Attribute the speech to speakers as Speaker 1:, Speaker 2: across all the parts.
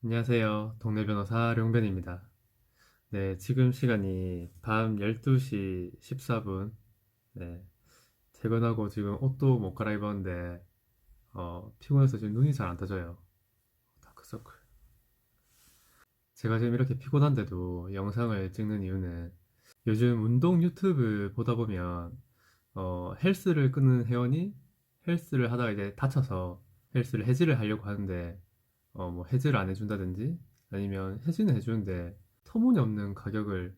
Speaker 1: 안녕하세요. 동네 변호사 룡변입니다. 네, 지금 시간이 밤 12시 14분. 네, 퇴근하고 지금 옷도 못 갈아입었는데, 피곤해서 지금 눈이 잘 안 떠져요. 다크서클. 제가 지금 이렇게 피곤한데도 영상을 찍는 이유는 요즘 운동 유튜브 보다 보면, 헬스를 끊는 회원이 헬스를 하다가 이제 다쳐서 헬스를 해지를 하려고 하는데, 뭐 해지를 안 해준다든지 아니면 해지는 해주는데 터무니없는 가격을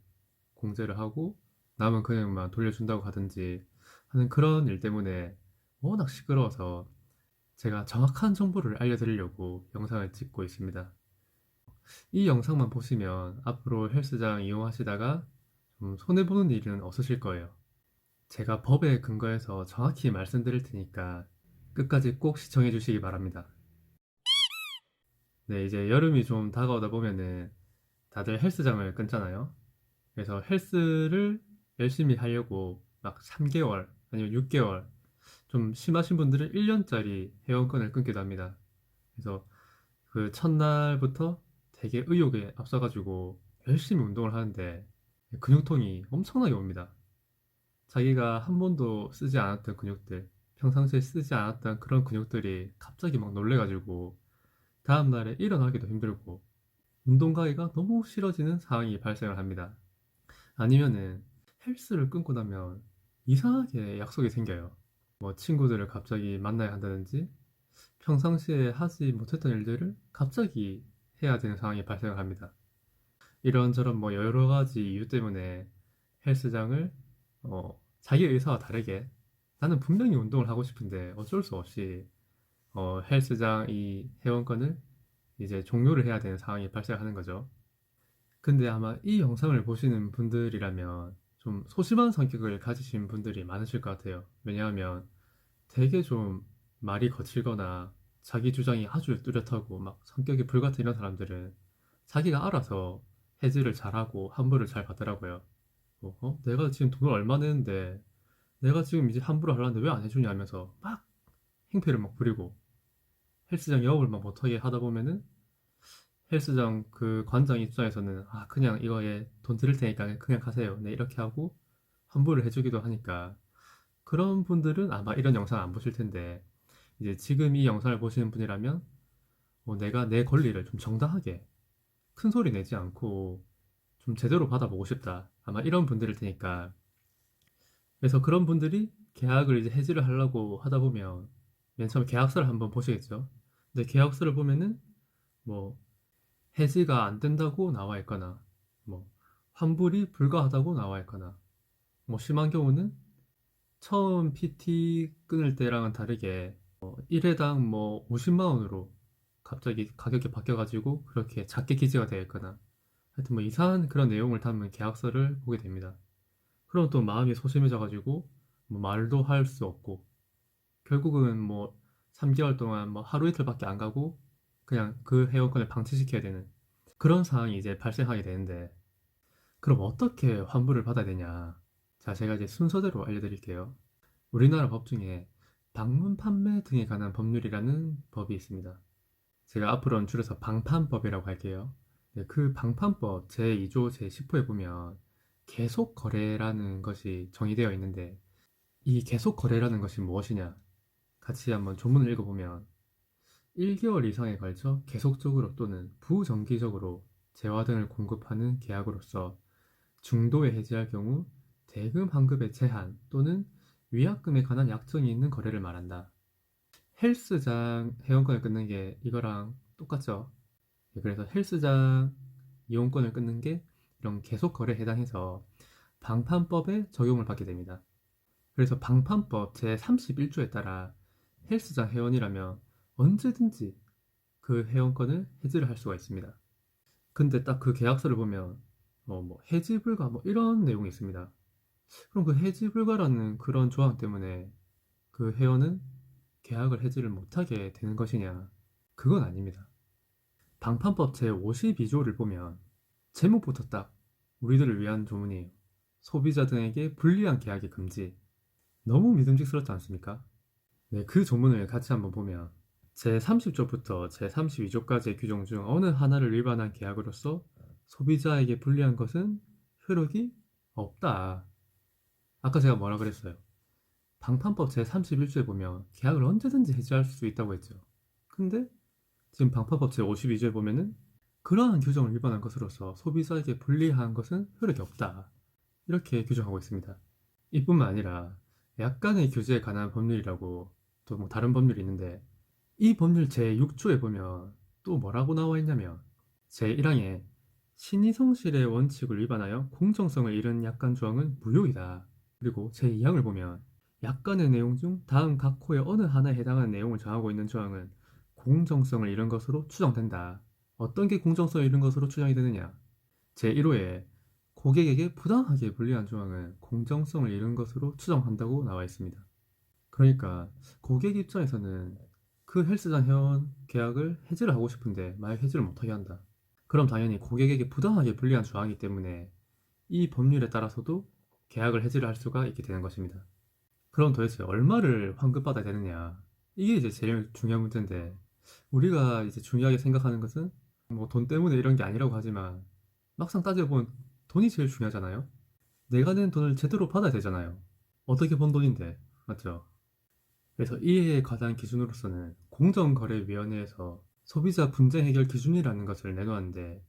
Speaker 1: 공제를 하고 남은 금액만 돌려준다고 하든지 하는 그런 일 때문에 워낙 시끄러워서 제가 정확한 정보를 알려드리려고 영상을 찍고 있습니다. 이 영상만 보시면 앞으로 헬스장 이용하시다가 좀 손해보는 일은 없으실 거예요. 제가 법에 근거해서 정확히 말씀드릴 테니까 끝까지 꼭 시청해 주시기 바랍니다. 네, 이제 여름이 좀 다가오다 보면은 다들 헬스장을 끊잖아요. 그래서 헬스를 열심히 하려고 막 3개월 아니면 6개월 좀 심하신 분들은 1년짜리 회원권을 끊기도 합니다. 그래서 그 첫날부터 되게 의욕에 앞서가지고 열심히 운동을 하는데 근육통이 엄청나게 옵니다. 자기가 한 번도 쓰지 않았던 근육들, 평상시에 쓰지 않았던 그런 근육들이 갑자기 막 놀래가지고 다음날에 일어나기도 힘들고 운동 가기가 너무 싫어지는 상황이 발생을 합니다. 아니면은 헬스를 끊고 나면 이상하게 약속이 생겨요. 뭐 친구들을 갑자기 만나야 한다든지 평상시에 하지 못했던 일들을 갑자기 해야 되는 상황이 발생을 합니다. 이런저런 뭐 여러 가지 이유 때문에 헬스장을 자기 의사와 다르게 나는 분명히 운동을 하고 싶은데 어쩔 수 없이 헬스장 이 회원권을 이제 종료를 해야 되는 상황이 발생하는 거죠. 근데 아마 이 영상을 보시는 분들이라면 좀 소심한 성격을 가지신 분들이 많으실 것 같아요. 왜냐하면 되게 좀 말이 거칠거나 자기 주장이 아주 뚜렷하고 막 성격이 불같은 이런 사람들은 자기가 알아서 해지를 잘하고 환불을 잘 받더라고요. 내가 지금 돈을 얼마 내는데 내가 지금 이제 환불을 하려는데 왜 안 해주냐 하면서 막 행패를 막 부리고 헬스장 영업을 막 못하게 하다 보면은 헬스장 그 관장 입장에서는 그냥 이거에 돈 드릴 테니까 그냥 가세요. 네, 이렇게 하고 환불을 해주기도 하니까 그런 분들은 아마 이런 영상 안 보실 텐데 이제 지금 이 영상을 보시는 분이라면 내가 내 권리를 좀 정당하게 큰 소리 내지 않고 좀 제대로 받아보고 싶다. 아마 이런 분들일 테니까 그래서 그런 분들이 계약을 이제 해지를 하려고 하다 보면 맨 처음에 계약서를 한번 보시겠죠. 근데 계약서를 보면은 뭐 해지가 안 된다고 나와 있거나, 뭐, 환불이 불가하다고 나와 있거나, 뭐, 심한 경우는 처음 PT 끊을 때랑은 다르게, 1회당 뭐, 50만 원으로 갑자기 가격이 바뀌어가지고 그렇게 작게 기재가 되어 있거나, 하여튼 뭐, 이상한 그런 내용을 담은 계약서를 보게 됩니다. 그럼 또 마음이 소심해져가지고, 뭐, 말도 할 수 없고, 결국은 뭐, 3개월 동안 뭐, 하루 이틀밖에 안 가고, 그냥 그 회원권을 방치시켜야 되는 그런 상황이 이제 발생하게 되는데, 그럼 어떻게 환불을 받아야 되냐? 자, 제가 이제 순서대로 알려드릴게요. 우리나라 법 중에 방문 판매 등에 관한 법률이라는 법이 있습니다. 제가 앞으로는 줄여서 방판법이라고 할게요. 네, 그 방판법 제2조 제10호에 보면 계속 거래라는 것이 정의되어 있는데 이 계속 거래라는 것이 무엇이냐? 같이 한번 조문을 읽어보면 1개월 이상에 걸쳐 계속적으로 또는 부정기적으로 재화 등을 공급하는 계약으로서 중도에 해지할 경우 대금 환급의 제한 또는 위약금에 관한 약정이 있는 거래를 말한다. 헬스장 회원권을 끊는 게 이거랑 똑같죠? 예, 그래서 헬스장 이용권을 끊는 게 이런 계속 거래에 해당해서 방판법에 적용을 받게 됩니다. 그래서 방판법 제31조에 따라 헬스장 회원이라면 언제든지 그 회원권을 해지를 할 수가 있습니다. 근데 딱 그 계약서를 보면 뭐 해지 불가 뭐 이런 내용이 있습니다. 그럼 그 해지 불가라는 그런 조항 때문에 그 회원은 계약을 해지를 못하게 되는 것이냐? 그건 아닙니다. 방판법 제52조를 보면 제목부터 딱 우리들을 위한 조문이에요. 소비자 등에게 불리한 계약의 금지. 너무 믿음직스럽지 않습니까? 네, 그 조문을 같이 한번 보면 제30조부터 제32조까지의 규정 중 어느 하나를 위반한 계약으로서 소비자에게 불리한 것은 효력이 없다. 아까 제가 뭐라 그랬어요? 방판법 제31조에 보면 계약을 언제든지 해지할 수 있다고 했죠. 근데 지금 방판법 제52조에 보면은 그러한 규정을 위반한 것으로서 소비자에게 불리한 것은 효력이 없다. 이렇게 규정하고 있습니다. 이뿐만 아니라 약간의 규제에 관한 법률이라고 또 뭐 다른 법률이 있는데 이 법률 제6조에 보면 또 뭐라고 나와 있냐면 제1항에 신의성실의 원칙을 위반하여 공정성을 잃은 약관 조항은 무효이다. 그리고 제2항을 보면 약관의 내용 중 다음 각 호의 어느 하나에 해당하는 내용을 정하고 있는 조항은 공정성을 잃은 것으로 추정된다. 어떤 게 공정성을 잃은 것으로 추정이 되느냐? 제1호에 고객에게 부당하게 불리한 조항은 공정성을 잃은 것으로 추정한다고 나와 있습니다. 그러니까 고객 입장에서는 그 헬스장 회원 계약을 해지를 하고 싶은데 만약 해지를 못하게 한다. 그럼 당연히 고객에게 부당하게 불리한 조항이기 때문에 이 법률에 따라서도 계약을 해지를 할 수가 있게 되는 것입니다. 그럼 도대체 얼마를 환급받아야 되느냐? 이게 이제 제일 중요한 문제인데 우리가 이제 중요하게 생각하는 것은 뭐 돈 때문에 이런 게 아니라고 하지만 막상 따져보면 돈이 제일 중요하잖아요. 내가 낸 돈을 제대로 받아야 되잖아요. 어떻게 번 돈인데, 맞죠? 그래서 이에 관한 기준으로서는 공정거래위원회에서 소비자 분쟁 해결 기준이라는 것을 내놓았는데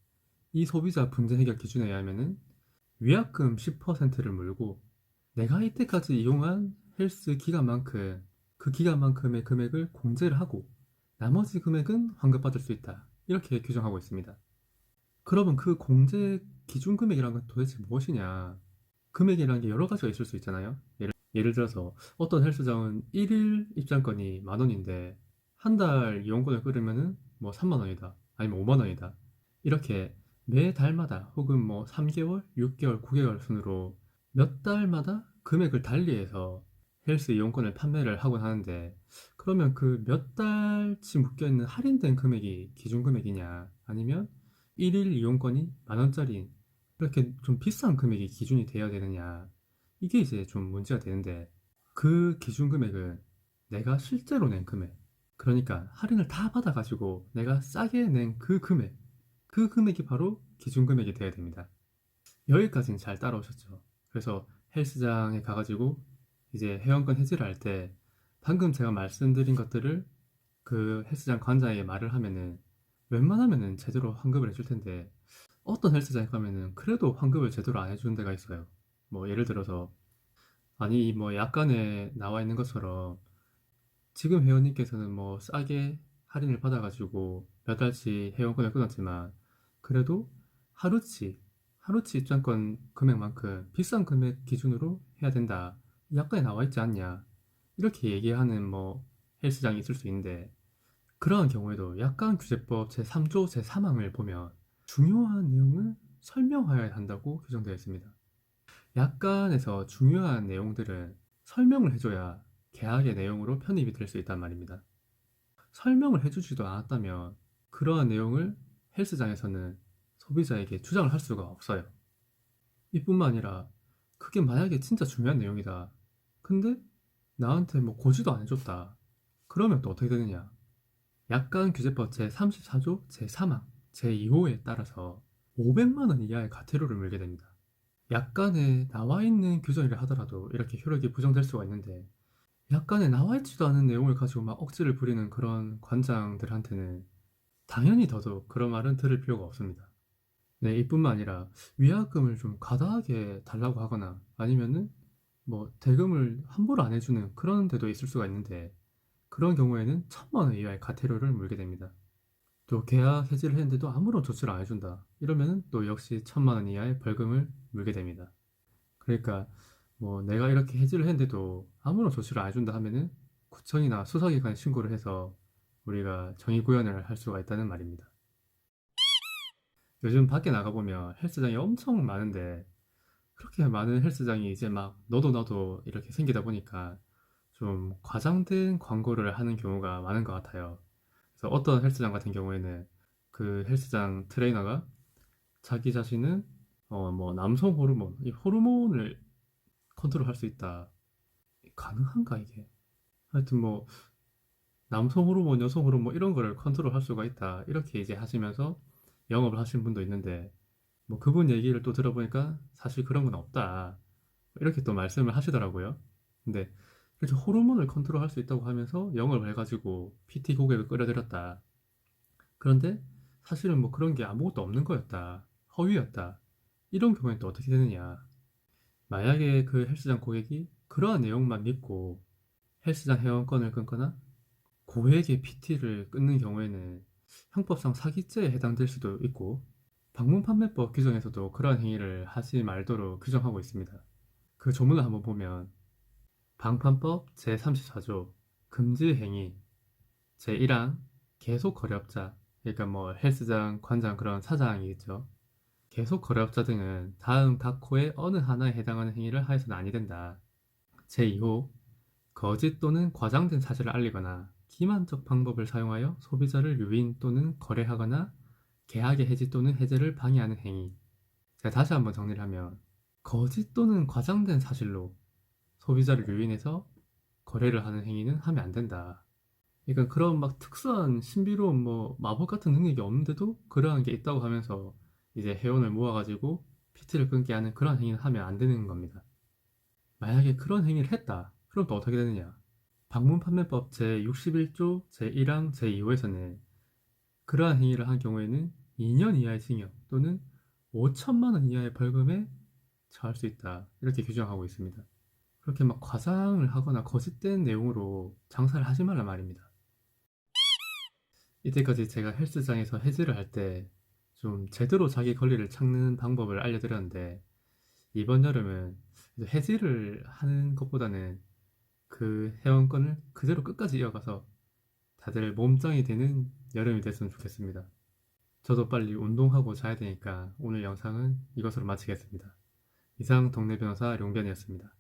Speaker 1: 이 소비자 분쟁 해결 기준에 의하면은 위약금 10%를 물고 내가 이때까지 이용한 헬스 기간만큼 그 기간만큼의 금액을 공제를 하고 나머지 금액은 환급받을 수 있다. 이렇게 규정하고 있습니다. 그러면 그 공제 기준 금액이란 건 도대체 무엇이냐? 금액이라는 게 여러 가지가 있을 수 있잖아요. 예를 들어서 어떤 헬스장은 1일 입장권이 10,000원인데 한 달 이용권을 끊으면은 뭐 3만 원이다. 아니면 5만 원이다. 이렇게 매 달마다 혹은 뭐 3개월, 6개월, 9개월 순으로 몇 달마다 금액을 달리해서 헬스 이용권을 판매를 하곤 하는데 그러면 그 몇 달치 묶여있는 할인된 금액이 기준 금액이냐 아니면 1일 이용권이 10,000원짜리 이렇게 좀 비싼 금액이 기준이 되어야 되느냐 이게 이제 좀 문제가 되는데 그 기준 금액은 내가 실제로 낸 금액 그러니까 할인을 다 받아가지고 내가 싸게 낸 그 금액 그 금액이 바로 기준 금액이 되어야 됩니다. 여기까지는 잘 따라오셨죠. 그래서 헬스장에 가가지고 이제 회원권 해지를 할 때 방금 제가 말씀드린 것들을 그 헬스장 관장에게 말을 하면은 웬만하면은 제대로 환급을 해줄 텐데 어떤 헬스장에 가면은 그래도 환급을 제대로 안 해주는 데가 있어요. 뭐 예를 들어서 아니 뭐 약관에 나와 있는 것처럼 지금 회원님께서는 뭐 싸게 할인을 받아가지고 몇 달치 회원권을 끊었지만 그래도 하루치 입장권 금액만큼 비싼 금액 기준으로 해야 된다. 약관에 나와 있지 않냐. 이렇게 얘기하는 뭐 헬스장이 있을 수 있는데 그러한 경우에도 약관 규제법 제3조 제3항을 보면 중요한 내용을 설명하여야 한다고 규정되어 있습니다. 약관에서 중요한 내용들은 설명을 해줘야 계약의 내용으로 편입이 될 수 있단 말입니다. 설명을 해주지도 않았다면 그러한 내용을 헬스장에서는 소비자에게 주장을 할 수가 없어요. 이뿐만 아니라 그게 만약에 진짜 중요한 내용이다. 근데 나한테 뭐 고지도 안 해줬다. 그러면 또 어떻게 되느냐? 약관 규제법 제34조 제3항 제2호에 따라서 500만 원 이하의 과태료를 물게 됩니다. 약관에 나와 있는 규정이라 하더라도 이렇게 효력이 부정될 수가 있는데 약관에 나와 있지도 않은 내용을 가지고 막 억지를 부리는 그런 관장들한테는 당연히 더더욱 그런 말은 들을 필요가 없습니다. 네, 이뿐만 아니라 위약금을 좀 과다하게 달라고 하거나 아니면은 뭐 대금을 함부로 안 해주는 그런 데도 있을 수가 있는데 그런 경우에는 1,000만 원 이하의 과태료를 물게 됩니다. 또 계약 해지를 했는데도 아무런 조치를 안 해준다. 이러면은 또 역시 1,000만 원 이하의 벌금을 물게 됩니다. 그러니까 뭐 내가 이렇게 해지를 했는데도 아무런 조치를 안 해준다 하면은 구청이나 수사기관에 신고를 해서 우리가 정의 구현을 할 수가 있다는 말입니다. 요즘 밖에 나가보면 헬스장이 엄청 많은데 그렇게 많은 헬스장이 이제 막 너도 나도 이렇게 생기다 보니까 좀 과장된 광고를 하는 경우가 많은 것 같아요. 그래서 어떤 헬스장 같은 경우에는 그 헬스장 트레이너가 자기 자신은 뭐 남성 호르몬, 이 호르몬을 컨트롤할 수 있다. 가능한가 이게? 하여튼 뭐 남성 호르몬, 여성 호르몬 뭐 이런 거를 컨트롤할 수가 있다. 이렇게 이제 하시면서 영업을 하신 분도 있는데 뭐 그분 얘기를 또 들어보니까 사실 그런 건 없다. 이렇게 또 말씀을 하시더라고요. 근데 이렇게 호르몬을 컨트롤할 수 있다고 하면서 영업을 해가지고 PT 고객을 끌어들였다. 그런데 사실은 뭐 그런 게 아무것도 없는 거였다. 허위였다. 이런 경우에는 또 어떻게 되느냐. 만약에 그 헬스장 고객이 그러한 내용만 믿고 헬스장 회원권을 끊거나 고액의 PT를 끊는 경우에는 형법상 사기죄에 해당될 수도 있고 방문판매법 규정에서도 그러한 행위를 하지 말도록 규정하고 있습니다. 그 조문을 한번 보면 방판법 제34조 금지 행위 제1항 계속 거래업자 그러니까 뭐 헬스장 관장 그런 사장이겠죠. 계속 거래업자 등은 다음 각호의 어느 하나에 해당하는 행위를 하여서는 아니 된다. 제2호 거짓 또는 과장된 사실을 알리거나 기만적 방법을 사용하여 소비자를 유인 또는 거래하거나 계약의 해지 또는 해제를 방해하는 행위. 제가 다시 한번 정리를 하면 거짓 또는 과장된 사실로 소비자를 유인해서 거래를 하는 행위는 하면 안 된다. 그러니까 그런 막 특수한 신비로운 뭐 마법 같은 능력이 없는데도 그러한 게 있다고 하면서 이제 회원을 모아가지고 PT를 끊게 하는 그런 행위는 하면 안 되는 겁니다. 만약에 그런 행위를 했다. 그럼 또 어떻게 되느냐? 방문판매법 제61조 제1항 제2호에서는 그러한 행위를 한 경우에는 2년 이하의 징역 또는 5천만 원 이하의 벌금에 처할 수 있다. 이렇게 규정하고 있습니다. 그렇게 막 과장을 하거나 거짓된 내용으로 장사를 하지 말란 말입니다. 이때까지 제가 헬스장에서 해지를 할 때 좀 제대로 자기 권리를 찾는 방법을 알려드렸는데 이번 여름은 해지를 하는 것보다는 그 회원권을 그대로 끝까지 이어가서 다들 몸짱이 되는 여름이 됐으면 좋겠습니다. 저도 빨리 운동하고 자야 되니까 오늘 영상은 이것으로 마치겠습니다. 이상 동네 변호사 용변이었습니다.